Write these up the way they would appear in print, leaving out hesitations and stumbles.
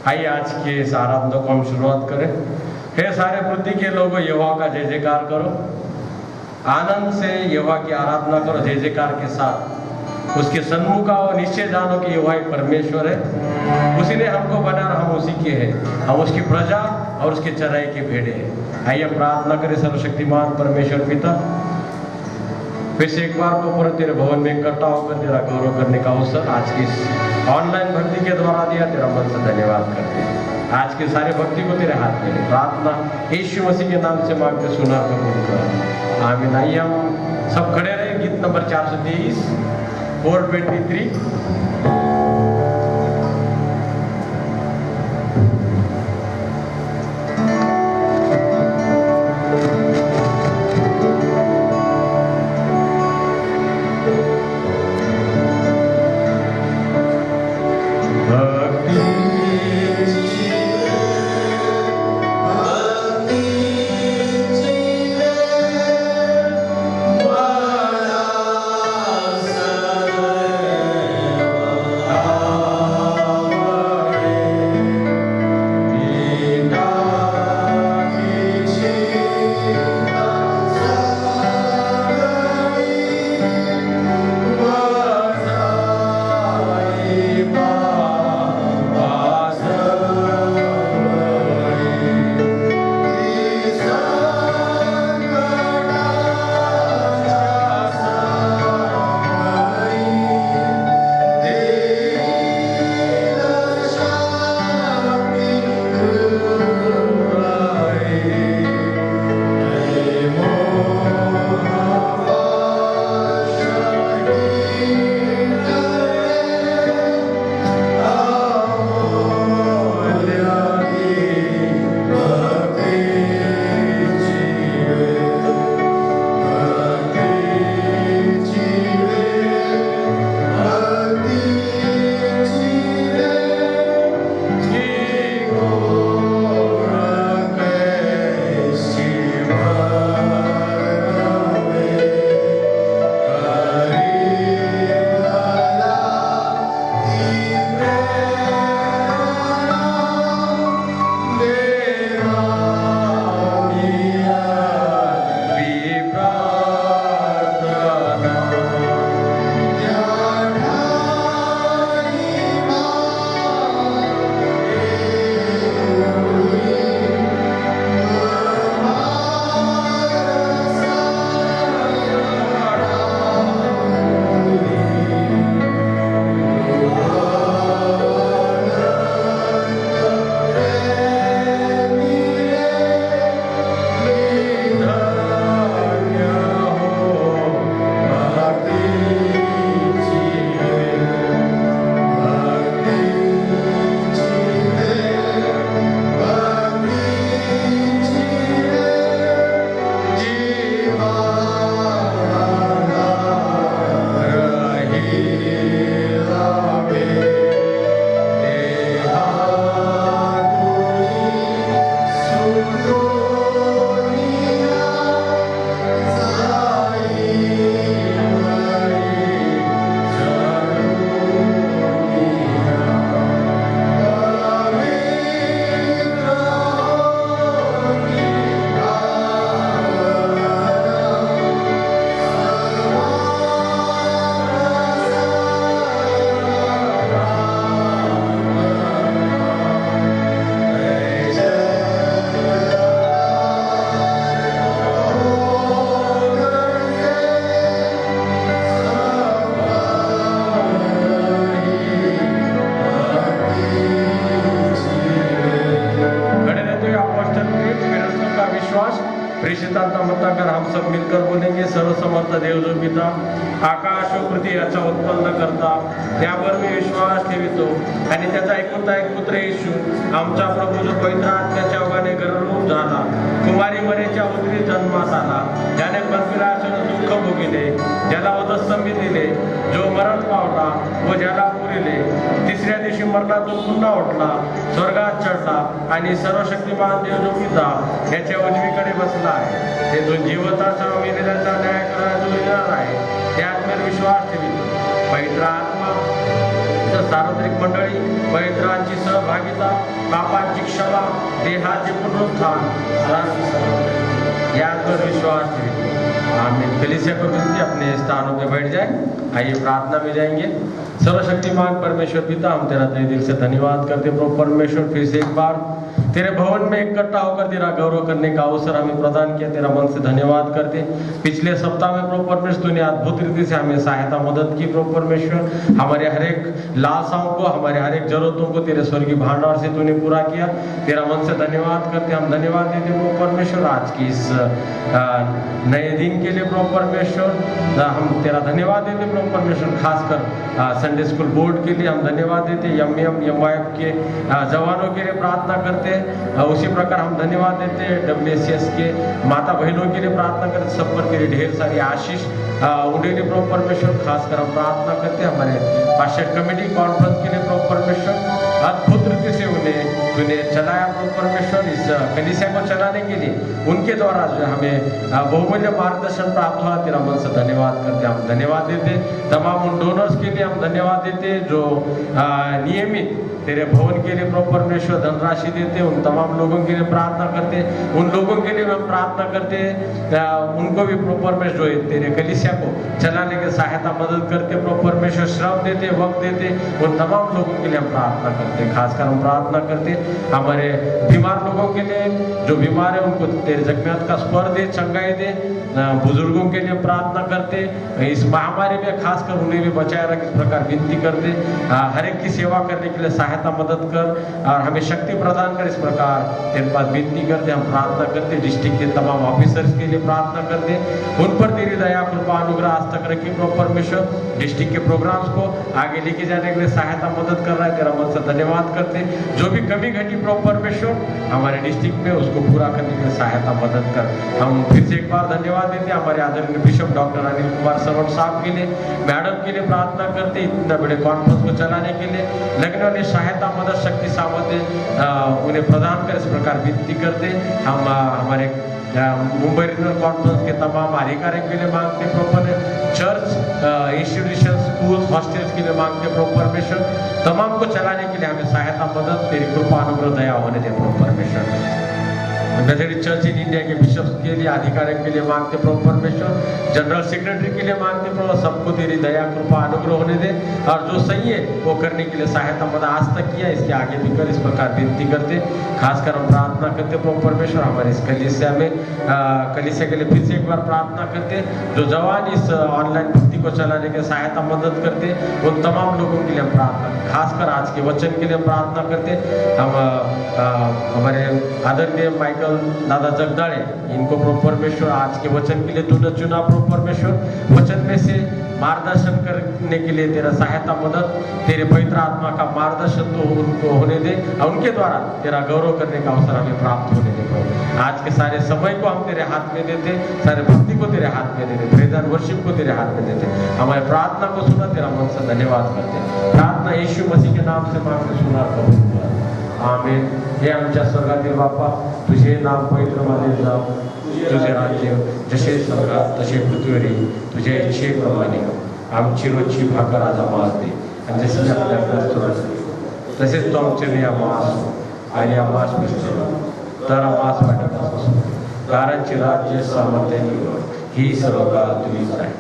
आइए आज के इस आराधना को हम शुरुआत करें। हे सारे पृथ्वी के लोगों, यहोवा का जय जयकार करो, आनंद से यहोवा की आराधना करो जय जयकार के साथ। उसके सन्मुख आओ, निश्चय जानो कि यहोवा एक परमेश्वर है, उसी ने हमको बनाया, हम उसी के हैं, हम उसकी प्रजा और उसके चराई के भेड़े हैं। आइए प्रार्थना करें। सर्वशक्तिमान परमेश्वर पिता, फिर से एक बार को पूरे तेरे भवन में इकट्ठा होकर तेरा गौरव करने का अवसर आज की ऑनलाइन भक्ति के द्वारा दिया, तेरा मन से धन्यवाद करते हैं। आज के सारे भक्ति को तेरे हाथ में प्रार्थना यीशु मसीह के नाम से मांगते सुना कबूल कर, आमीन। आइए हम सब खड़े रहे। गीत नंबर 423 423। हम सब मिलकर बोलेंगे। सर्वसमर्थ देव जो पिता, आकाश व पृथ्वी याचा उत्पन्न करता, त्यावर मी विश्वास ठेवितो आणि त्याचा एकुलता एक पुत्र येशू आमचा प्रभू जो पवित्र आत्म्याच्या ओघाने गर्भरूप झाला, कुमारी मरेच्या उदरी जन्मास आला, ज्याने परमेश्वराचे दुःख भोगिले, ज्याला वधस्तंभी दिले, जो मरण पावला व ज्याला पुरिले, तिसऱ्या दिवशी मरणातून पुन्हा उठला, स्वर्गात चढला आणि सर्वशक्तिमान देव जो पिता याच्या उजवीकडे बसला आहे, ते जो जीवताचा मेलेल्यांचा न्याय करायला जो येणार आहे, त्या आत्म्यावर विश्वास ठेवितो। पवित्र आत्मा सार्वत्रिक मंडळी, पवित्रांची सहभागिता, पापांची क्षमा, देहाचे पुनरुत्थान, यादवर विश्वास ठेवते। आमीन। कलीसिया को विनती अपने स्थानों पे बैठ जाए। आइए प्रार्थना में जाएंगे। सर्वशक्तिमान परमेश्वर पिता, हम तेरा तहे दिल से धन्यवाद करते प्रभु परमेश्वर, फिर से एक बार तेरे भवन में इकट्ठा होकर तेरा गौरव करने का अवसर हमें प्रदान किया। तेरा मन से धन्यवाद करते। पिछले सप्ताह में प्रभु परमेश्वर तूने अद्भुत रीति से हमें सहायता मदद की प्रभु परमेश्वर। हमारे हर एक लालसाओं को, हमारे हर एक जरूरतों को तेरे स्वर्गीय भंडार से तूने पूरा किया। तेरा मन से धन्यवाद करते। हम धन्यवाद देते प्रभु परमेश्वर आज की इस नए दिन के लिए प्रभु परमेश्वर। हम तेरा धन्यवाद देते प्रभु परमेश्वर, खासकर संडे स्कूल बोर्ड के लिए हम धन्यवाद देते। MYF के जवानों के लिए प्रार्थना करते। उसी प्रकार हम धन्यवाद देते WCS के माता बहनों के लिए प्रार्थना करते। सब पर तेरी ढेर सारी आशीष उन्हें लिए प्रभु परमेश्वर। खासकर हम प्रार्थना करते हमारे पास्टर कमेटी कॉन्फ्रेंस के लिए प्रभु परमेश्वर। अद्भुत रीति से उन्हें चलाया प्रभु परमेश्वर। इस कलीसिया को चलाने के लिए उनके द्वारा जो हमें बहुमूल्य मार्गदर्शन प्राप्त हुआ। तेरा मन से धन्यवाद करते। हम धन्यवाद देते तमाम उन डोनर्स के लिए हम धन्यवाद देते जो नियमित तेरे भवन के लिए प्रभु परमेश्वर धनराशि देते। उन तमाम लोगों के लिए प्रार्थना करते। उन लोगों के लिए हम प्रार्थना करते उनको भी प्रभु परमेश्वर जो है तेरे कलीसिया को चलाने की सहायता मदद करते प्रभु परमेश्वर, श्रम देते, वक्त देते। उन तमाम लोगों के लिए हम प्रार्थना करते। खासकर हम प्रार्थना करते हमारे बीमार लोगों के लिए, जो बीमार है उनको तेरे जगन्नाथ का स्वर दे, चंगाई दे। बुजुर्गों के लिए प्रार्थना करते। इस महामारी में खासकर उन्हें भी बचाए रख, इस प्रकार विनती करते। हर एक की सेवा करने के लिए सहायता मदद कर और हमें शक्ति प्रदान कर, इस प्रकार तेरे पास विनती करते। हम प्रार्थना करते डिस्ट्रिक्ट के तमाम ऑफिसर्स के लिए प्रार्थना करते। उन पर तेरी दया कृपा अनुग्रह आज तक रखी प्रभु परमेश्वर। डिस्ट्रिक्ट के प्रोग्राम्स को आगे लेके जाने के लिए सहायता मदद कर रहा है। तेरा मन से धन्यवाद करते। जो भी कमी घटी प्रभु परमेश्वर हमारे डिस्ट्रिक्ट में उसको पूरा करने के लिए सहायता मदद कर। हम फिर से एक बार धन्यवाद देते हमारे आदरणीय बिशप डॉक्टर अनिल कुमार सरवट साहब के लिए, मैडम के लिए प्रार्थना करते। इतना बड़े कॉन्फ्रेंस को चलाने के लिए लगने वाली सहायता मदद शक्ति सामर्थ्य उन्हें प्रदान कर, इस प्रकार विनती करते। हम हमारे मुंबई रीजनल कॉन्फ्रेंस के तमाम अधिकारियों के लिए मांगते proper, church institution school hostels के लिए मांगते प्रभु परमेश्वर। तमाम को चलाने के लिए हमें सहायता मदद तेरी कृपा अनुग्रह दया होने दे प्रभु परमेश्वर। मेथोडिस्ट चर्च इन इंडिया के बिशप्स के लिए, अधिकारियों के लिए मांगते प्रभु परमेश्वर। जनरल सेक्रेटरी के लिए मांगते प्रभु, सबको तेरी दया कृपा अनुग्रह होने दे और जो सही है वो करने के लिए सहायता मदद आज तक किया, इसके आगे भी कर, इस प्रकार विनती करते। खासकर हम प्रार्थना करते प्रभु परमेश्वर हमारे इस कलीसिया में, कलीसिया के लिए फिर से एक बार प्रार्थना करते। जो जवान इस ऑनलाइन भक्ति को चलाने के सहायता मदद करते उन तमाम लोगों के लिए हम प्रार्थना, खासकर आज के वचन के लिए प्रार्थना करते। हम हमारे आदरणीय माइकल दादा जगदाड़े, इनको प्रभु परमेश्वर आज के वचन के लिए तूने चुना प्रभु परमेश्वर। वचन में से मार्गदर्शन करने के लिए तेरा सहायता मदद, तेरे पवित्र आत्मा का मार्गदर्शन तो उनको होने दे और उनके द्वारा तेरा गौरव करने का अवसर हमें प्राप्त होने दे प्रभु। आज के सारे समय को हम तेरे हाथ में देते, सारे भक्ति को तेरे हाथ में देते, प्रेज एंड वर्शिप को तेरे हाथ में देते। हमारे प्रार्थना को सुना, तेरा मन से धन्यवाद करते। प्रार्थना यीशु मसीह के नाम से मांगते सुना कबूल कर, आमीन। हे आमच्या स्वर्गातील बापा, तुझे नाम पवित्र मानले जाओ, तुझे राज्य जसे स्वर्गात तसे पृथ्वीवरही तुझ्या इच्छेप्रमाणे आमची रोजची भाकर आज आम्हाला दे आणि जसे आपल्या करतो तसेच तो आमचे आम्हास आणि आम्हास मिळतो तर आम्हास वाटत असतो, कारणचे राज्य सामर्थ्य ही सर्व काळ तुझीच आहे,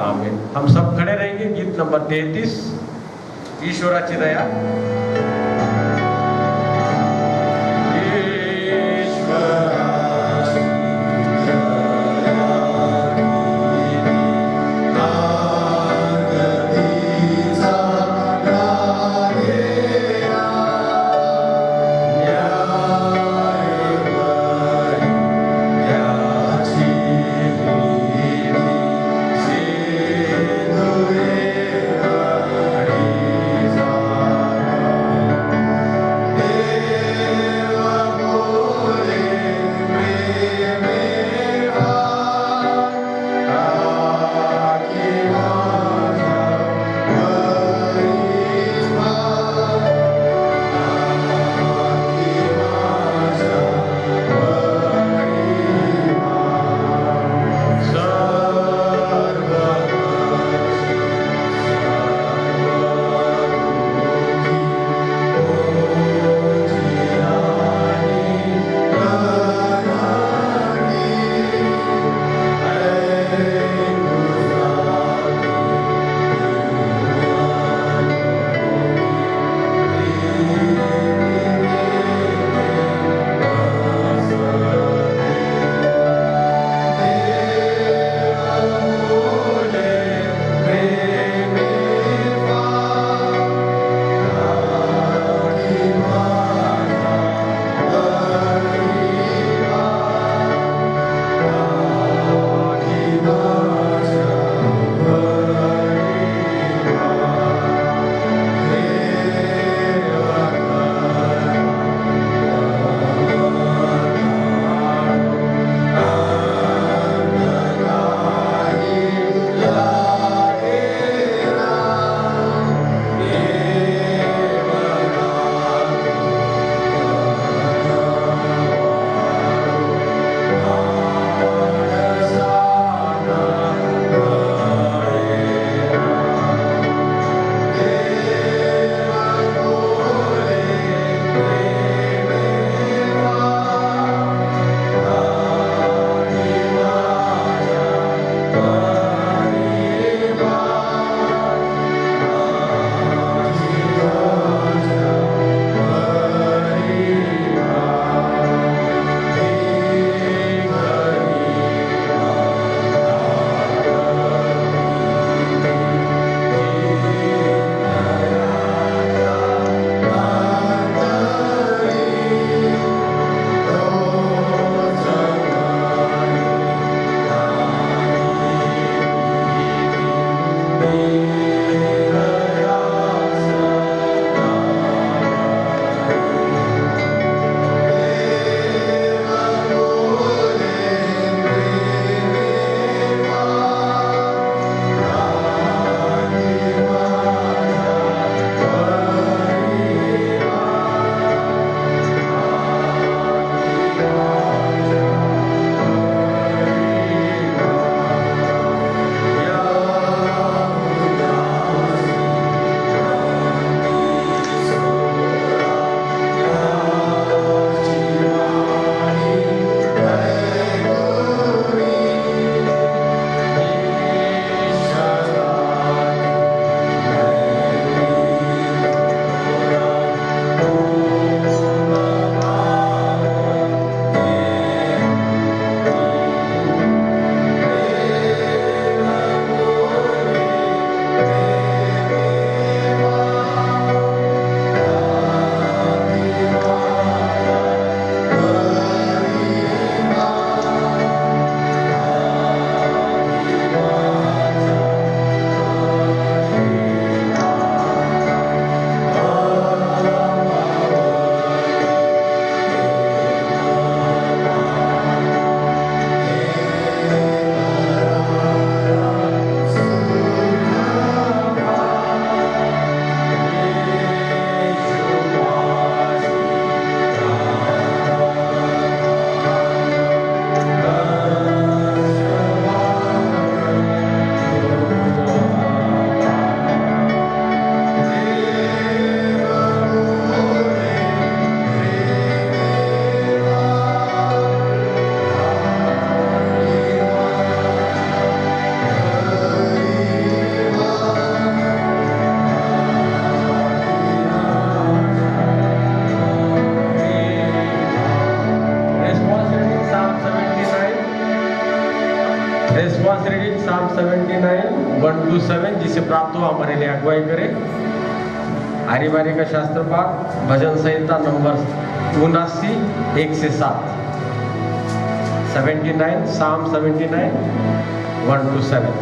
आमीन। हम सब खड़े रहेंगे। गीत नंबर 33, ईश्वराची दया। 127 जिसे प्राप्त हो हमारे लिए अगुवाई करे। आर्य बारी का शास्त्र पाठ भजन संहिता नंबर 79 1 से 7, 79 Psalm 79 1 to 7।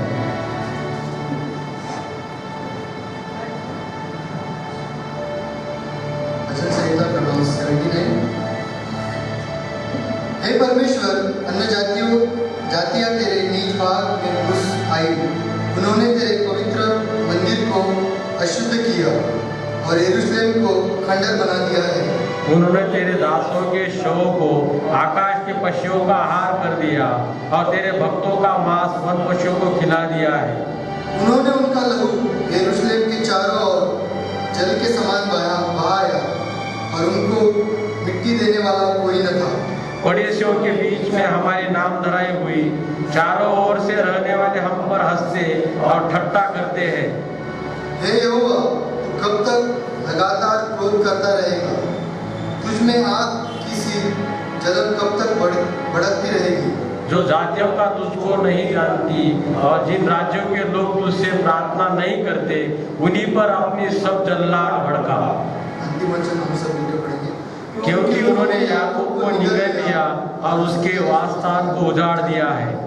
भजन संहिता क्रमांक 79। हे परमेश्वर, अन्य जातियां तेरे नीच भाग में घुस आई, उन्होंने तेरे पवित्र मंदिर को अशुद्ध किया और यरूशलेम को खंडर बना दिया है। उन्होंने तेरे दासों के शवों को आकाश के पक्षियों का आहार कर दिया और तेरे भक्तों का मांस वन पक्षियों को खिला दिया है। उन्होंने उनका लहू यरूशलेम के चारों ओर जल के समान बहाया और उनको मिट्टी देने वाला कोई न था। पड़ोसियों के बीच में हमारी नाम धराई हुई, चारों ओर से रहने वाले हम पर हंसते और ठट्ठा करते हैं। हे यहोवा, तू कब तक लगातार क्रोध करता रहेगा? तुझ में आग की सी जलन कब तक भड़कती रहेगी? जो जातियों का तुझको नहीं जानती और जिन राज्यों के लोग तुझसे प्रार्थना नहीं करते, उन्हीं पर अपनी सब जल्लाद भड़का। अंतिम वचन हम सब मिलकर पढ़ेंगे। क्योंकि उन्होंने याकूब को निगल लिया और उसके वासस्थान को उजाड़ दिया है।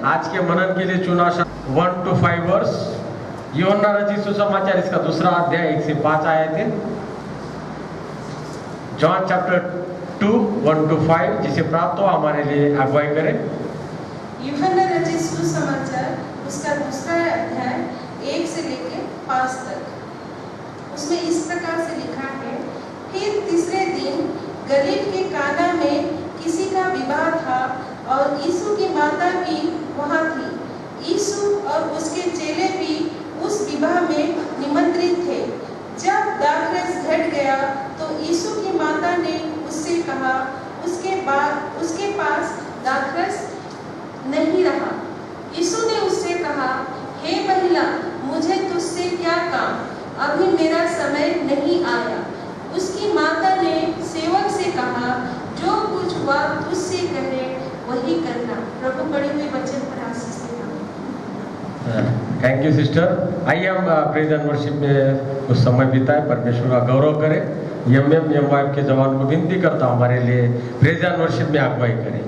आज के मनन के लिए चुना 1 to 5 वर्ष। यूहन्ना रचित सुसमाचार इसका दूसरा अध्याय 1 से 5 आए थे। जॉन चैप्टर 2 1 to 5 जिसे प्राप्त हो हमारे लिए अगुवाई करें। यूहन्ना रचित सुसमाचार उसका दूसरा अध्याय 1 से लेकर 5 तक। उसमें इस प्रकार से लिखा है, फिर तीसरे दिन गलील के काना में किसी का विवाह था और यीशु की माता भी वहाँ थी। यीशु और उसके चेले भी उस विवाह में निमंत्रित थे। जब दाखरस घट गया तो यीशु की माता ने उससे कहा, उसके पास दाखरस नहीं रहा। यीशु ने उससे कहा, हे महिला, मुझे तुझसे क्या काम? अभी मेरा समय नहीं आया। उसकी माता ने सेवक से कहा, जो कुछ वह तुझसे कहे वही करना। प्रभु पढ़े हुए वचन पर आशीष देना। Thank you sister. आइए हम प्रेज एंड वर्शिप में कुछ समय बिताए, परमेश्वर का गौरव करें। एम वाइफ के जवान को विनती करता हूँ हमारे लिए प्रेज एंड वर्शिप में अगुवाई करें।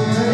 Yeah.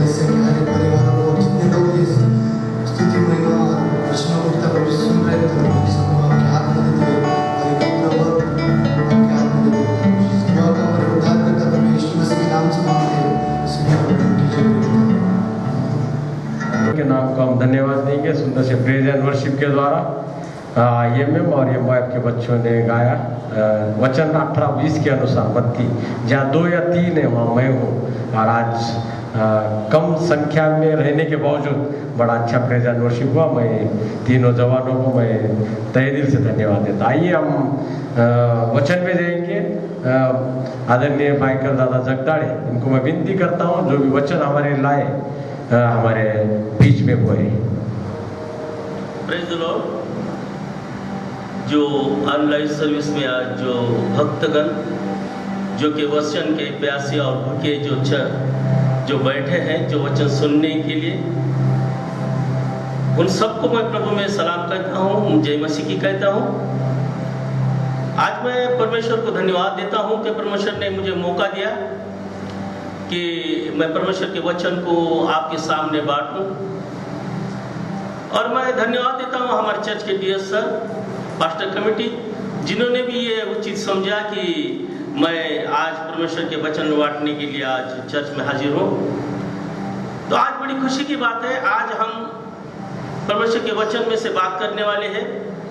सदस्य के हर एक परिवारों को, जितने लोग इस स्तुति महिमा और वचनों को तब सुन रहे थे, सबको आपके हाथ में देते और एक अपना वक्त आपके हाथ में देते। इस दुआ का हमारे उद्धारकर्ता प्रभु यीशु मसीह के नाम से मांगते हैं, सुनिए और कीजिए। के नाम को हम धन्यवाद देंगे। सुंदर से प्रेज एंड वर्शिप के द्वारा IMM और MYF के बच्चों ने गाया वचन 18-20 के अनुसार मत्ती, जहाँ 2 या 3 है वहाँ मैं हूँ। और आज कम संख्या में रहने के बावजूद बड़ा अच्छा प्रेज एंड वर्शिप हुआ। मैं तीनों जवानों को मैं तहे दिल से धन्यवाद देता। आइए हम वचन में जाएंगे। आदरणीय माइकल दादा जगदाड़े, इनको मैं विनती करता हूँ जो भी वचन हमारे लाए हमारे बीच में बोले। Praise the Lord. जो ऑनलाइन सर्विस में आज जो भक्तगण जो कि वचन के प्यासे और भूखे जो बैठे हैं जो वचन सुनने के लिए, उन सबको मैं प्रभु में सलाम कहता हूँ, जय मसीह की कहता हूँ। आज मैं परमेश्वर को धन्यवाद देता हूँ कि परमेश्वर ने मुझे मौका दिया कि मैं परमेश्वर के वचन को आपके सामने बांटूं। और मैं धन्यवाद देता हूँ हमारे चर्च के DS सर, पास्टर कमेटी, जिन्होंने भी ये उचित समझा कि मैं आज परमेश्वर के वचन बांटने के लिए आज चर्च में हाजिर हूँ। तो आज बड़ी खुशी की बात है, आज हम परमेश्वर के वचन में से बात करने वाले हैं।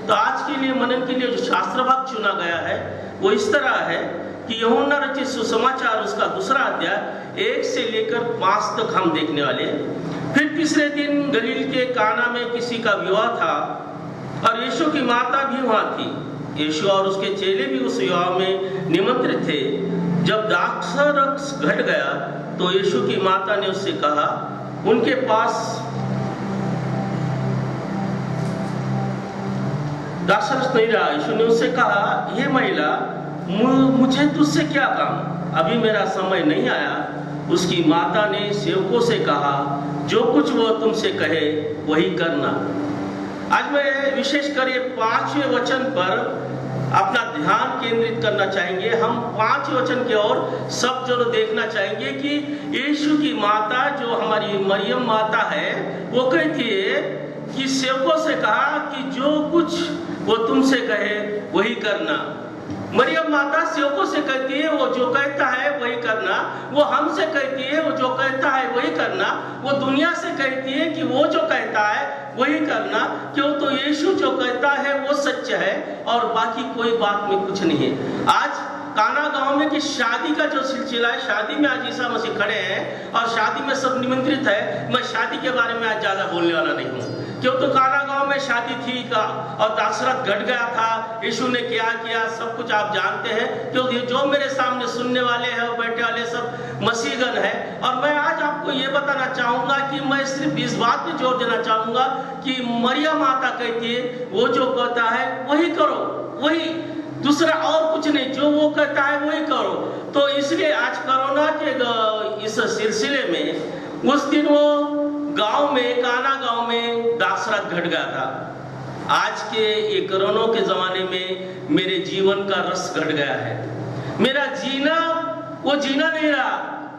तो आज के लिए मनन के लिए जो शास्त्र भाग चुना गया है वो इस तरह है कि यूहन्ना रचित सुसमाचार उसका 2 अध्याय 1 से लेकर 5 तक हम देखने वाले हैं। फिर तीसरे दिन गलील के काना में किसी का विवाह था और यीशु की माता भी वहां थी। यीशु और उसके चेले भी उस विवाह में निमंत्रित थे। जब द्राक्षारस घट गया तो यीशु की माता ने उससे कहा, उनके पास द्राक्षारस नहीं रहा। यीशु ने उससे कहा, हे महिला, मुझे तुझसे क्या काम, अभी मेरा समय नहीं आया। उसकी माता ने सेवकों से कहा, जो कुछ वो तुमसे कहे वही करना। आज मैं विशेषकर ये 5वें वचन पर अपना ध्यान केंद्रित करना चाहेंगे। हम 5 वचन के और सब जो देखना चाहेंगे कि यीशु की माता जो हमारी मरियम माता है वो कहती है कि सेवकों से कहा कि जो कुछ वो तुमसे कहे वही करना। मरियम माता सेवकों से कहती है वो जो कहता है वही करना। वो हमसे कहती है वो जो कहता है वही करना। वो दुनिया से कहती है कि वो जो कहता है वही करना, क्यों तो यीशु जो कहता है वो सच है और बाकी कोई बात में कुछ नहीं है। आज काना गांव में कि शादी का जो सिलसिला है, शादी में आज ईसा मसीह खड़े हैं और शादी में सब निमंत्रित है। मैं शादी के बारे में आज ज्यादा बोलने वाला नहीं हूँ, क्यों तो काना गांव में शादी थी का और दासरथ घट गया था। यीशु ने क्या किया सब कुछ आप जानते हैं। क्यों जो मेरे सामने सुनने वाले हैं और बैठे वाले सब मसीहगण है। और मैं आज आपको ये बताना चाहूंगा कि मैं सिर्फ इस बात पे जोर देना चाहूंगा कि मरियम माता कहती है वो जो कहता है वही करो, वही, दूसरा और कुछ नहीं, जो वो कहता है वही करो। तो इसलिए आज कोरोना के इस सिलसिले में उस दिन वो गांव में, काना गांव में दासरथ घट गया था। आज के ये कोरोना के जमाने में मेरे जीवन का रस घट गया है। मेरा जीना वो जीना नहीं रहा।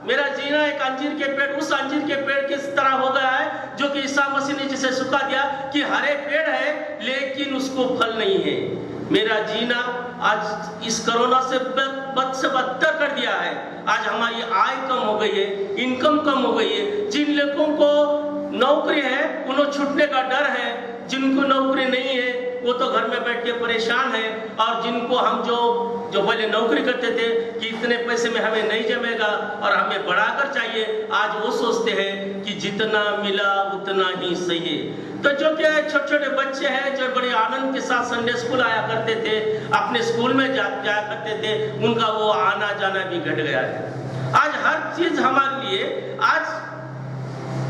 मेरा जीना एक अंजीर के पेड़, उस अंजीर के पेड़ की तरह हो गया है जो कि ईसा मसीह ने जिसे सुखा दिया कि हरे पेड़ है लेकिन उसको फल नहीं है। मेरा जीना आज इस कोरोना से बद से बदतर कर दिया है। आज हमारी आय कम हो गई है, इनकम कम हो गई है। जिन लोगों को नौकरी है उन्हें छूटने का डर है, जिनको नौकरी नहीं है वो तो घर में बैठ के परेशान है। और जिनको हम जो पहले नौकरी करते थे कि इतने पैसे में हमें नहीं जमेगा और हमें बढ़ाकर चाहिए, आज वो सोचते हैं कि जितना मिला उतना ही सही है। तो जो क्या छोटे छोटे बच्चे हैं जो बड़े आनंद के साथ संडे स्कूल आया करते थे, अपने स्कूल में जाया करते थे, उनका वो आना जाना भी घट गया है। आज हर चीज हमारे लिए आज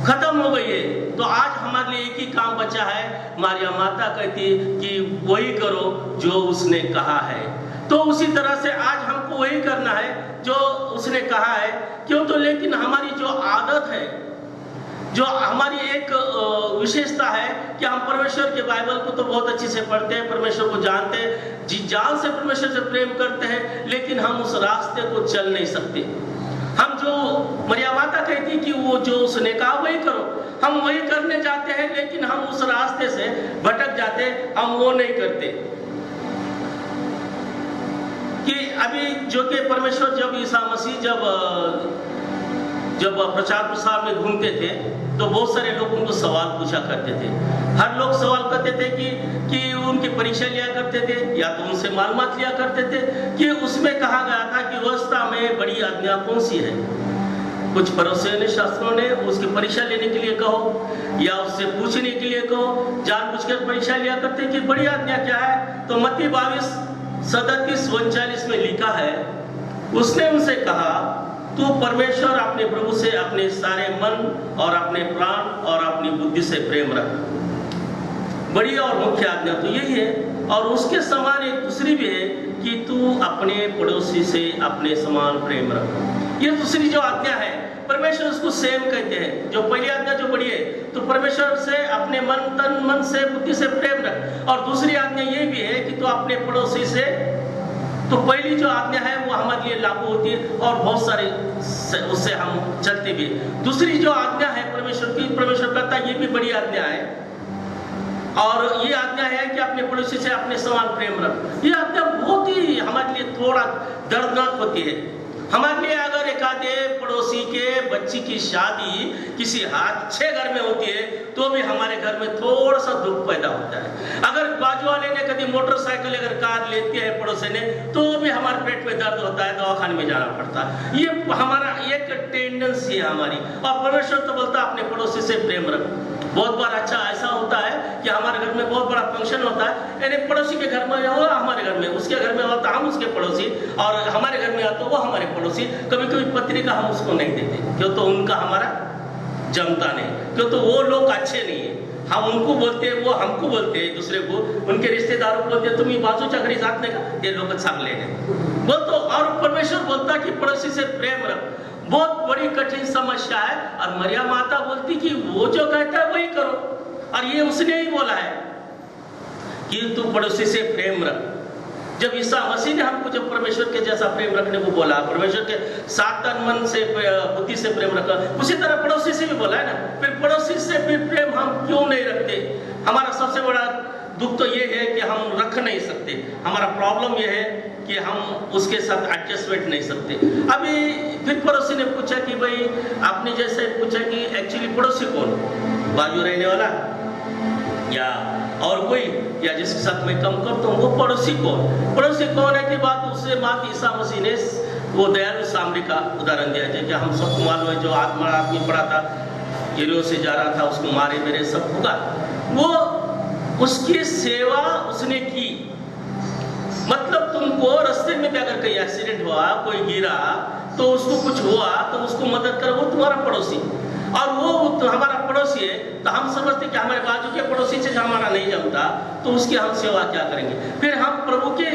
खत्म हो गई है। तो आज हमारे लिए एक ही काम बचा है। मरियम माता कहती कि वही करो जो उसने कहा है। तो उसी तरह से आज हमको वही करना है जो उसने कहा है। क्यों तो लेकिन हमारी जो आदत है, जो हमारी एक विशेषता है कि हम परमेश्वर के बाइबल को तो बहुत अच्छे से पढ़ते हैं, परमेश्वर को जानते हैं, जी जान से परमेश्वर से प्रेम करते हैं, लेकिन हम उस रास्ते को चल नहीं सकते। हम जो मरियम माता कहती कि वो जो उसने कहा वही करो, हम वही करने जाते हैं, लेकिन हम उस रास्ते से भटक जाते, हम वो नहीं करते। कि अभी जो कि परमेश्वर जब ईसा मसीह जब प्रचार प्रसार में घूमते थे तो बहुत सारे लोग उनको सवाल पूछा करते थे। हर लोग सवाल करते थे कि उनकी परीक्षा लिया करते थे या तो उनसे मालूमात लिया करते थे कि उसमें कहा गया था कि व्यवस्था में बड़ी आज्ञा कौन सी है। कुछ परोसे शास्त्रों ने उसकी परीक्षा लेने के लिए कहो या उससे पूछने के लिए कहो, जानबूझकर परीक्षा लिया करते कि बड़ी आज्ञा क्या है। तो मत्ती 22:37-39 में लिखा है, उसने उनसे कहा, तू परमेश्वर अपने प्रभु से अपने सारे मन और अपने प्राण और अपनी बुद्धि से प्रेम रख। बड़ी और मुख्य आज्ञा तो यही है। और उसके समान एक दूसरी भी है कि तू अपने पड़ोसी से अपने समान प्रेम रख। ये दूसरी जो आज्ञा है परमेश्वर उसको सेम कहते हैं। जो पहली आज्ञा जो बड़ी है तो परमेश्वर से अपने तन मन से बुद्धि से प्रेम रख। और दूसरी आज्ञा ये भी है कि तू अपने पड़ोसी से, तो पहली जो आज्ञा है वो हमारे लिए लागू होती है और बहुत सारे उससे हम चलते भी। दूसरी जो आज्ञा है परमेश्वर की, परमेश्वर कहता है ये भी बड़ी आज्ञा है और ये आज्ञा है कि अपने पड़ोसी से अपने समान प्रेम रख। ये आज्ञा बहुत ही हमारे लिए थोड़ा दर्दनाक होती है। हमारे लिए अगर एक आधे पड़ोसी के बच्ची की शादी किसी अच्छे घर में होती है तो भी हमारे घर में थोड़ा सा दुख पैदा होता है। अगर बाजू वाले ने कभी मोटरसाइकिल अगर कार लेती है पड़ोसी ने तो भी हमारे पेट में दर्द होता है, दवाखाने में जाना पड़ता है। ये हमारा एक टेंडेंसी है हमारी। और परमेश्वर तो बोलता है अपने पड़ोसी से प्रेम रख। बहुत बार अच्छा ऐसा होता है कि हमारे घर में बहुत बड़ा फंक्शन होता है, यानी पड़ोसी के घर में हो हमारे घर में, उसके घर में हो तो हम उसके पड़ोसी, और हमारे घर में हो तो वो हमारे पड़ोसी। कभी कभी पत्रिका हम उसको नहीं देते क्यों, तो उनका हमारा जमता नहीं, क्यों तो वो लोग अच्छे नहीं है। हम उनको बोलते हैं, वो हमको बोलते हैं, दूसरे को, उनके रिश्तेदारों को बोलते हैं तुम ये बाजू चकरी साथ में का ये लोग चांगले हैं वो तो। और परमेश्वर बोलता कि पड़ोसी से प्रेम रख। बहुत बड़ी कठिन समस्या है और मरियम माता बोलती कि वो जो कहता है वही करो। और ये उसने ही बोला है कि तू पड़ोसी से प्रेम रख। जब ईसा मसीह ने हमको जब परमेश्वर के जैसा प्रेम रखने को बोला, परमेश्वर के साथ तन मन से बुद्धि से प्रेम रखा, उसी तरह पड़ोसी से भी बोला है ना। फिर पड़ोसी से भी प्रेम हम क्यों नहीं रखते? हमारा सबसे बड़ा दुख तो ये है कि हम रख नहीं सकते। हमारा प्रॉब्लम ये है कि हम उसके साथ एडजस्टमेंट नहीं सकते। अभी फिर पड़ोसी ने पूछा कि भाई आपने जैसे पूछा कि एक्चुअली पड़ोसी कौन, बाजू रहने वाला या और कोई, या जिसके साथ मैं कम करता हूँ वो पड़ोसी कौन? पड़ोसी कौन है कि बात उससे मात ईसा मसीह ने वो दयालु सामरी का उदाहरण दिया है कि हम सबको मालूम है जो आत्मा आदमी पड़ा था, जेलों से जा रहा था, उसको मारे मेरे सब होगा, वो उसकी सेवा उसने की। मतलब तुमको रास्ते में भी अगर कोई एक्सीडेंट हुआ, कोई गिरा तो उसको कुछ हुआ तो उसको मदद करो, वो तुम्हारा पड़ोसी। और वो तो हमारा पड़ोसी है तो हम समझते कि हमारे बाजू के पड़ोसी से हमारा नहीं जमता तो उसकी हम सेवा क्या करेंगे? फिर हम प्रभु के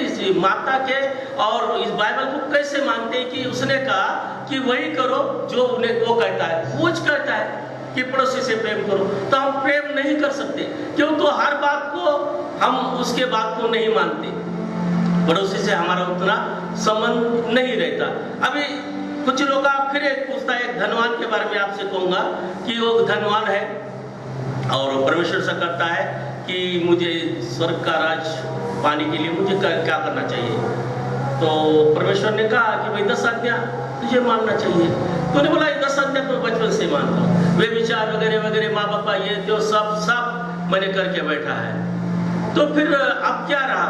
माता के और इस बाइबल को कैसे मानते हैं कि उसने कहा कि वही करो जो उन्हें वो कहता है, वो कहता है कि पड़ोसी से प्रेम करो। तो हम प्रेम नहीं कर सकते क्यों, तो हर बात को हम उसके बात को नहीं मानते, पड़ोसी से हमारा उतना संबंध नहीं रहता। अभी कुछ लोग आप फिर एक पूछता है, धनवान के बारे में आपसे कहूंगा कि वो धनवान है और परमेश्वर से करता है कि मुझे स्वर्ग का राज पाने के लिए मुझे क्या करना चाहिए। तो परमेश्वर ने कहा कि भाई 10 आज्ञा तुझे मानना चाहिए। तो ने बोला 10 आज्ञा तो बचपन से मानता हूँ, वे विचार वगैरह वगैरह, माँ बापा ये जो सब मैंने करके बैठा है। तो फिर अब क्या रहा?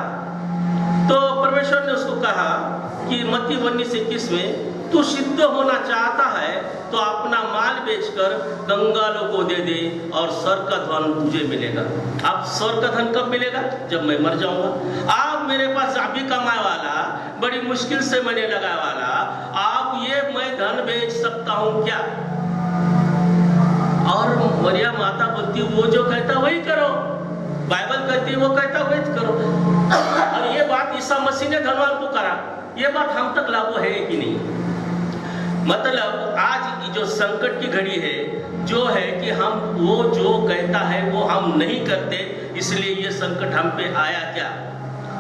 तो परमेश्वर ने उसको कहा कि मत्ती 19:21 में तू सिद्ध होना चाहता है तो अपना माल बेचकर कंगालों को दे दे और स्वर्ग का धन तुझे मिलेगा। अब स्वर्ग का धन कब मिलेगा? जब मैं मर जाऊंगा। आप मेरे पास अभी कमाए वाला, बड़ी मुश्किल से मैंने लगाया वाला, आप ये मैं धन बेच सकता हूं क्या? और मरियम माता बोलती वो जो कहता वही करो, बाइबल कहती वो कहता वही करो। और ये बात ईसा मसीह ने धनवान को करा, ये बात हम तक लागू है कि नहीं? मतलब आज जो संकट की घड़ी है जो है कि हम वो जो कहता है वो हम नहीं करते, इसलिए ये संकट हम पे आया क्या?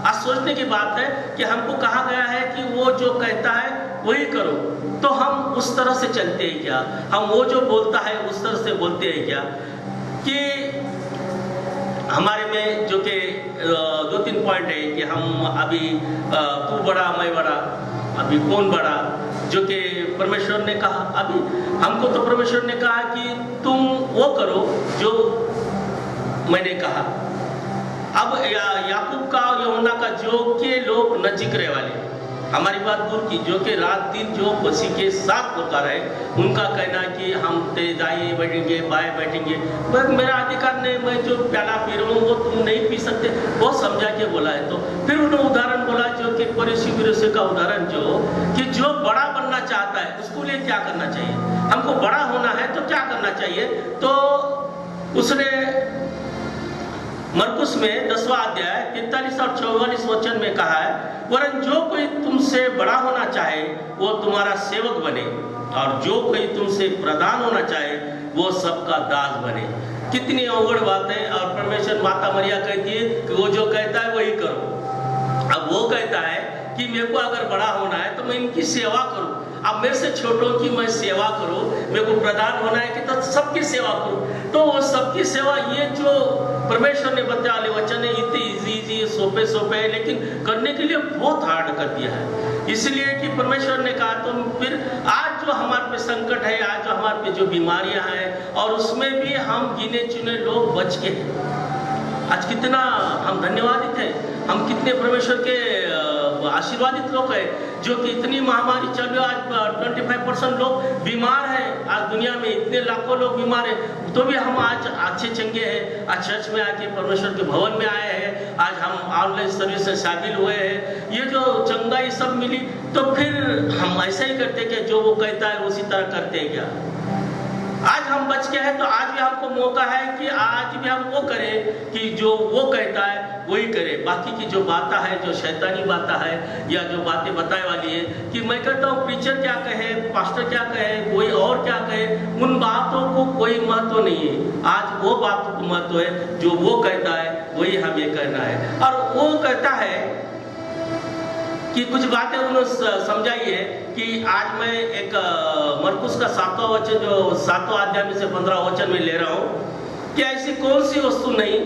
आज सोचने की बात है कि हमको कहा गया है कि वो जो कहता है वही करो। तो हम उस तरह से चलते हैं क्या? हम वो जो बोलता है उस तरह से बोलते हैं क्या? कि हमारे में जो कि 2-3 पॉइंट है कि हम अभी तू बड़ा मैं बड़ा, अभी कौन बड़ा, जो कि परमेश्वर ने कहा। अभी हमको तो परमेश्वर ने कहा कि तुम वो करो जो मैंने कहा। अब याकूब का और यूहन्ना का जो के लोग नजीक रहे वाले, हमारी बात दूर की, जो कि रात दिन जो मसीह के साथ होता रहे, उनका कहना कि हम दाएं बैठेंगे बाएं बैठेंगे, बस मेरा अधिकार नहीं, मैं जो प्याला पी रहा हूँ वो तुम नहीं पी सकते, बहुत समझा के बोला है। तो फिर उन्होंने उदाहरण बोला जो कि फरीसी का उदाहरण जो बड़ा बनना चाहता है उसको लिए क्या करना चाहिए, हमको बड़ा होना है तो क्या करना चाहिए। तो उसने मरकुस में 10वां अध्याय 43 और 44 वचन में कहा है, वरन जो कोई तुमसे बड़ा होना चाहे वो तुम्हारा सेवक बने, और जो कोई तुमसे प्रधान होना चाहे वो सबका दास बने। कितनी अवगढ़ बात है। और परमेश्वर माता मरिया कहती है कि वो जो कहता है वही करो। अब वो कहता है कि मेरे को अगर बड़ा होना है तो मैं इनकी सेवा करूं, अब मेरे से छोटों की मैं सेवा करूं, मेरे को प्रधान होना है कि तो सबकी सेवा करूं। तो वो सबकी सेवा, ये जो परमेश्वर ने बताया वाले वचन है, इतने इजी सोपे है, लेकिन करने के लिए बहुत हार्ड कर दिया है। इसलिए कि परमेश्वर ने कहा तुम फिर आज जो हमारे पे संकट है, आज जो हमारे पे जो बीमारियां हैं, और उसमें भी हम गिने चुने लोग बच के, आज कितना हम धन्यवादित हैं, हम कितने परमेश्वर के आशीर्वादित लोग हैं, जो कि इतनी महामारी चल रही है, आज 25% लोग बीमार हैं, आज दुनिया में इतने लाखों लोग बीमार हैं, तो भी हम आज अच्छे चंगे हैं, आज चर्च में आके परमेश्वर के भवन में आए हैं, आज हम ऑनलाइन सर्विस में शामिल हुए हैं, ये जो चंगाई सब मिली। तो फिर हम ऐसा ही करते क्या, जो वो कहता है उसी तरह करते हैं क्या? आज हम बच के हैं तो आज भी हमको मौका है कि आज भी हम वो करें कि जो वो कहता है वही करें। बाकी की जो बातें है, जो शैतानी बातें है, या जो बातें बताए वाली है कि मैं कहता हूँ प्रीचर क्या कहे, पास्टर क्या कहे, कोई और क्या कहे, उन बातों को कोई महत्व नहीं है। आज वो बातों को महत्व है, जो वो कहता है वही हमें करना है। और वो कहता है कि कुछ बातें उन्होंने समझाई है कि आज मैं एक मरकुस का 7वां वचन, जो 7वां अध्याय में से 15 वचन में ले रहा हूँ, कि ऐसी कौन सी वस्तु नहीं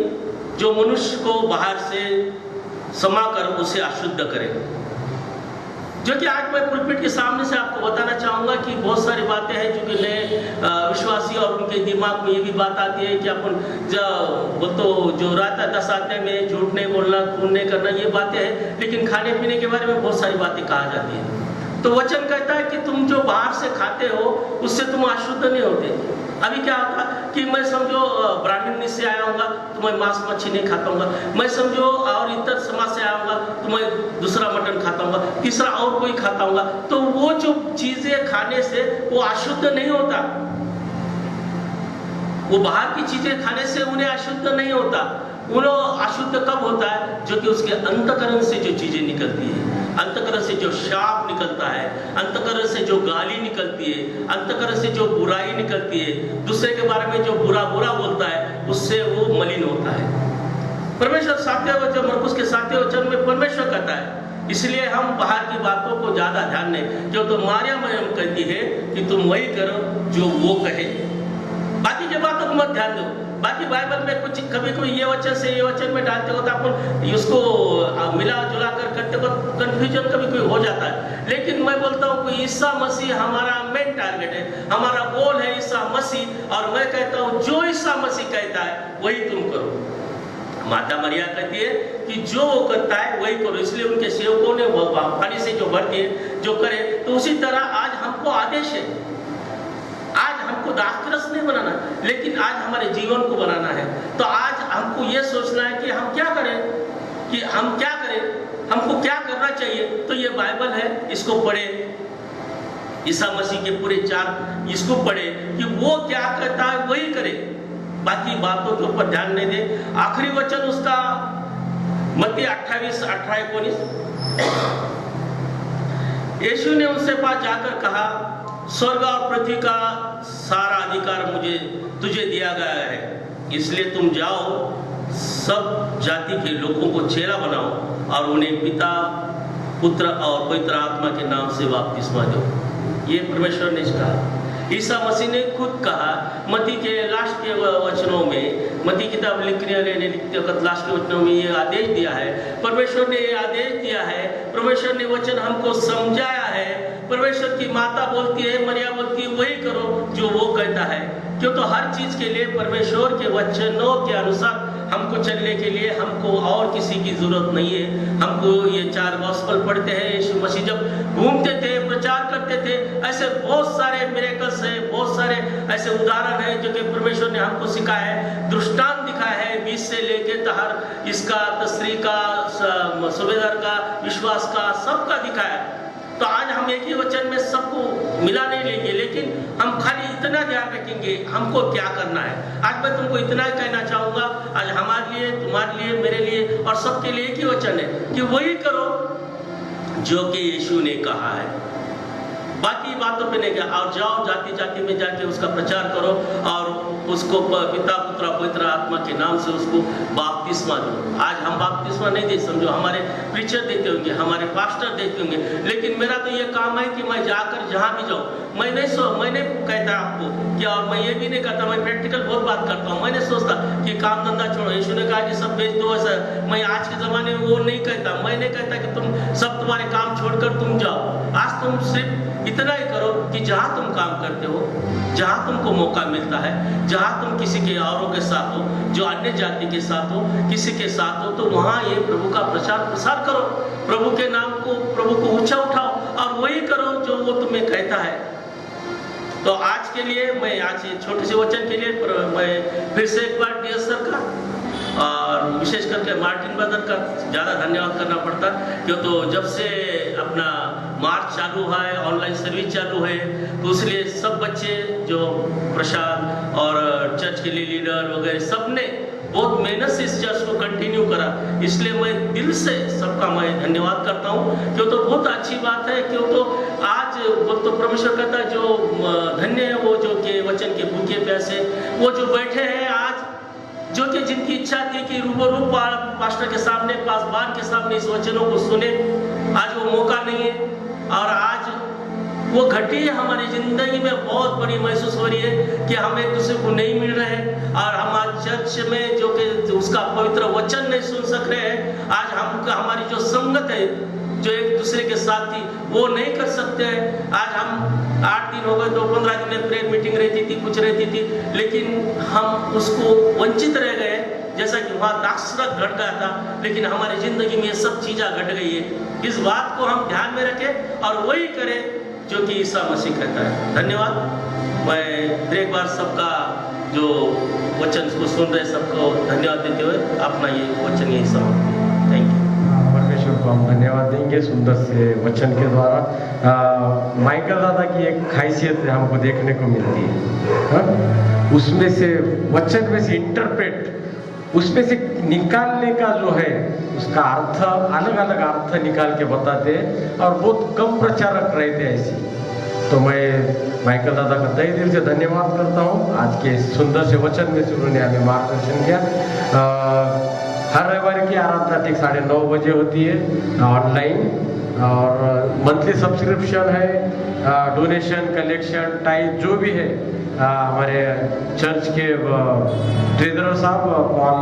जो मनुष्य को बाहर से समाकर उसे अशुद्ध करे। जो कि आज मैं पुलपिट के सामने से आपको बताना चाहूंगा कि बहुत सारी बातें हैं जो कि नए विश्वासी और उनके दिमाग में ये भी बात आती है कि अपन जो रहता है 10 अध्याय में झूठ नहीं बोलना, खून नहीं करना, ये बातें हैं, लेकिन खाने पीने के बारे में बहुत सारी बातें कहा जाती है। तो वचन कहता है कि तुम जो बाहर से खाते हो उससे तुम अशुद्ध नहीं होते। अभी क्या होता कि मैं समझो ब्राह्मण से आया हूँगा तो मैं मांस मच्छी नहीं खाता हूँ, मैं समझो और इतर समाज से आया हूँगा तो मैं दूसरा मटन खाता हूँ, तीसरा और कोई खाता हूँ, तो वो जो चीजें खाने से वो अशुद्ध नहीं होता। वो बाहर की चीजें खाने से उन्हें अशुद्ध नहीं होता। उन्हें अशुद्ध कब होता है? जो कि उसके अंतकरण से जो चीजें निकलती है, अंतकरण से जो शाप निकलता है, अंतकरण से जो गाली निकलती है, अंतकरण से जो बुराई निकलती है, दूसरे के बारे में जो बुरा बोलता है, उससे वो मलिन होता है। परमेश्वर 7वें वचन, मरकुस के 7वें वचन में परमेश्वर कहता है, इसलिए हम बाहर की बातों को ज्यादा ध्यान दें। जो तो मरियम कहती है कि तुम वही करो जो वो कहे, बाकी की बातों को मत ध्यान दो। बाकी बाइबल में कुछ कभी ये वचन से ये वचन में डालते हो तो अपन उसको मिला जुला कर करते हो, कंफ्यूजन कभी कोई हो जाता है। लेकिन मैं बोलता हूँ कि ईसा मसीह हमारा मेन टारगेट है, हमारा गोल है ईसा मसीह। और मैं कहता हूँ जो ईसा मसीह कहता है वही तुम करो। माता मरिया कहती है कि जो वो करता है वही करो, इसलिए उनके सेवकों ने पानी से जो भर दिए जो करे, तो उसी तरह आज हमको आदेश है। आज हमको दासरस नहीं बनाना, लेकिन आज हमारे जीवन को बनाना है। तो आज हमको ये सोचना है कि हम क्या करें, कि हम क्या करें, हमको क्या करना चाहिए। तो ये बाइबल है, इसको पढ़े, ईसा मसीह के पूरे 4 इसको पढ़े कि वो क्या कहता है वही करे, बाकी बातों के ऊपर ध्यान नहीं दे। आखिरी वचन उसका मत्ती 28:18-19, यीशु ने उनसे पास जाकर कहा, स्वर्ग और पृथ्वी का सारा अधिकार तुझे दिया गया है, इसलिए तुम जाओ, सब जाति के लोगों को चेला बनाओ और उन्हें पिता पुत्र और पवित्र आत्मा के नाम से बपतिस्मा दो। ये परमेश्वर ने कहा। ईसा मसीह ने खुद कहा मत्ती के लास्ट के वचनों में, मत्ती किताब लिखने वाले ने लिखते वक्त लास्ट के वचनों में ये आदेश दिया है, परमेश्वर ने ये आदेश दिया है, परमेश्वर ने वचन हमको समझाया है। परमेश्वर की माता बोलती है, मरिया बोलती है, वही करो जो वो कहता है। क्यों? तो हर चीज के लिए परमेश्वर के वचनों के अनुसार हमको चलने के लिए हमको और किसी की जरूरत नहीं है। हमको ये 4 गॉस्पेल पढ़ते हैं, यीशु मसीह जब घूमते थे, प्रचार करते थे, ऐसे बहुत सारे मिरेकल्स है, बहुत सारे ऐसे उदाहरण है जो कि परमेश्वर ने हमको सिखाया है, दृष्टांत दिखाया है, बीज से लेके तहर इसका, तस्री का, सुबेदार का, विश्वास का, सबका दिखाया। तो आज हम एक ही वचन में सबको मिला नहीं लेंगे, लेकिन हम खाली इतना ध्यान रखेंगे हमको क्या करना है। आज मैं तुमको इतना कहना चाहूंगा, आज हमारे लिए, तुम्हारे लिए, मेरे लिए और सबके लिए एक ही वचन है कि वही करो जो कि यीशु ने कहा है। बाकी बातों पे नहीं गया। और जाओ, जाति जाति में जाके उसका प्रचार करो और उसको पिता, पुत्र, पवित्र आत्मा के नाम से उसको बपतिस्मा दो। आज हम बपतिस्मा नहीं दे, समझो हमारे प्रीचर देते होंगे, हमारे पास्टर देते होंगे, लेकिन मेरा तो ये काम है कि मैं जाकर जहाँ भी जाऊँ, मैं नहीं कहता आपको कि, और मैं ये भी नहीं कहता, मैं प्रैक्टिकल बहुत बात करता हूँ। मैं नहीं सोचता कि काम धंधा छोड़ो, यीशु ने कहा कि सब बेच दो, ऐसा मैं आज के जमाने में वो नहीं कहता। मैं नहीं कहता कि तुम सब तुम्हारे काम छोड़कर तुम जाओ। आज तुम सिर्फ इतना ही करो कि जहाँ तुम काम करते हो, जहाँ तुमको मौका मिलता है, जहाँ तुम किसी के औरों के साथ हो, जो अन्य जाति के साथ हो, किसी के साथ हो, तो वहाँ ये प्रभु का प्रचार प्रसार करो, प्रभु के नाम को, प्रभु को ऊंचा उठाओ और वही करो जो वो तुम्हें कहता है। तो आज के लिए मैं, आज ये छोटे से वचन के लिए मैं फिर से एक बार डियर सर का और विशेष करके मार्टिन ब्रदर का ज़्यादा धन्यवाद करना पड़ता, क्यों तो जब से अपना मार्च चालू है, ऑनलाइन सर्विस चालू है, तो इसलिए सब बच्चे जो प्रसाद और चर्च के लिए लीडर वगैरह सब ने बहुत मेहनत से इस चर्च को कंटिन्यू करा। इसलिए मैं दिल से सबका मैं धन्यवाद करता हूँ, क्यों तो बहुत अच्छी बात है। क्यों तो आज वो तो परमेश्वर कहता है जो धन्य है वो जो के वचन के भूखे प्यासे, वो जो बैठे हैं आज, जो कि जिनकी इच्छा थी कि रूबरू पास्टर के सामने, पासबान के सामने इस वचनों को सुने, आज वो मौका नहीं है। और आज वो घटी है हमारी जिंदगी में, बहुत बड़ी महसूस हो रही है कि हम एक दूसरे को नहीं मिल रहे हैं और हम आज चर्च में जो कि उसका पवित्र वचन नहीं सुन सक रहे हैं। आज हम हमारी जो संगत है, जो एक दूसरे के साथ थी, वो नहीं कर सकते हैं। आज हम 8 दिन हो गए, 15 दिन में प्रेयर मीटिंग रहती थी, कुछ रहती थी, लेकिन हम उसको वंचित रह गए। जैसा कि वहाँ दाक्षरक घट गया था, लेकिन हमारी जिंदगी में ये सब चीज़ें घट गई है। इस बात को हम ध्यान में रखें और वही करें जो कि ईसा मसीह कहता है। धन्यवाद। मैं फिर एक बार सबका जो वचन को सुन रहे सबको धन्यवाद देते हुए अपना ये वचन यही समाप्त। Thank you. परमेश्वर को हम धन्यवाद देंगे सुंदर से वचन के द्वारा। माइकल दादा की एक खासियत हमको देखने को मिलती है, उसमें से वचन में से इंटरप्रेट, उसमें से निकालने का जो है उसका अर्थ, अलग अलग अर्थ निकाल के बताते हैं और बहुत कम प्रचारक रहते हैं ऐसी। तो मैं माइकल दादा का तहे दिल से धन्यवाद करता हूँ। आज के सुंदर से वचन में से उन्होंने हमें मार्गदर्शन किया। हर रविवार की आराधना ठीक 9:30 बजे होती है ऑनलाइन, और मंथली सब्सक्रिप्शन है, डोनेशन, कलेक्शन, टाइप जो भी है हमारे चर्च के ट्रेजरर साहब पॉल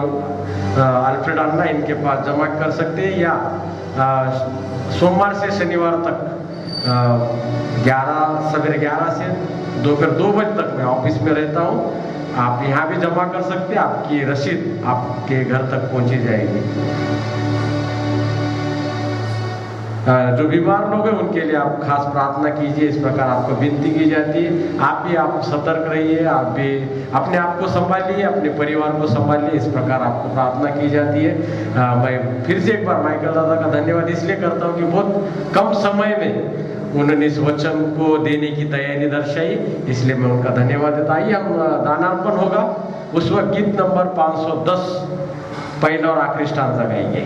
अल्फ्रेड अन्ना, इनके पास जमा कर सकते हैं, या सोमवार से शनिवार तक सवेरे 11 से दोपहर 2 बजे तक मैं ऑफिस में रहता हूँ। आप यहाँ भी जमा कर सकते हैं, आपकी रसीद आपके घर तक पहुँची जाएगी। जो बीमार लोग हैं उनके लिए आप खास प्रार्थना कीजिए, इस प्रकार आपको विनती की जाती है। आप सतर्क रहिए, आप भी अपने आप को संभालिए, अपने परिवार को संभालिए, इस प्रकार आपको प्रार्थना की जाती है। मैं फिर से एक बार माइकल दादा का धन्यवाद इसलिए करता हूँ कि बहुत कम समय में उन्होंने इस वचन को देने की तैयारी दर्शाई, इसलिए मैं उनका धन्यवाद देता। आइए हम दानार्पण होगा, उस वक्त गीत नंबर 510 पहला और आखिरी स्टांजा गाएंगे।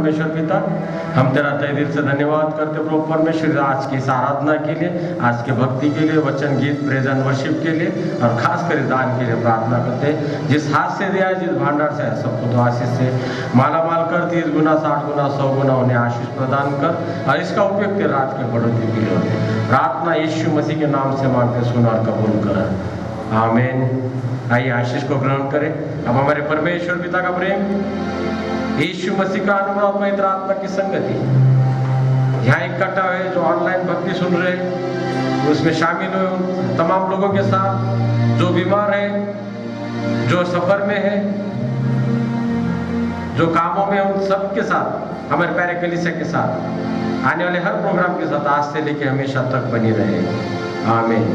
परमेश्वर पिता, हम तेरा तहे दिल से धन्यवाद करते प्रभु परमेश्वर आज की इस आराधना के लिए, आज के भक्ति के लिए, वचन गीत प्रेज एंड वर्शिप के लिए और खास कर दान के लिए प्रार्थना करते हैं। जिस हाथ से दिया जिस भांडार से सबको तो आशीष से माला माल कर 30 गुना 60 गुना 100 गुना उन्हें आशीष प्रदान कर और इसका उपयोग तेरे राज के बढ़ोतरी के लिए होते। प्रार्थना यीशु मसीह के नाम से मांगते सुना और कबूल कर, आमीन। आइए आशीष को ग्रहण करें। अब हमारे परमेश्वर पिता का प्रेम, यीशु मसीह का अनुग्रह, पवित्र आत्मा की संगति, यहाँ इकट्ठा हुए जो ऑनलाइन भक्ति सुन रहे हैं, उसमें शामिल हुए उन तमाम लोगों के साथ, जो बीमार है, जो सफर में है, जो कामों में, उन सब के साथ, हमारे प्यारे कलीसिया के साथ, आने वाले हर प्रोग्राम के साथ आज से लेकर हमेशा तक बनी रहे, आमीन।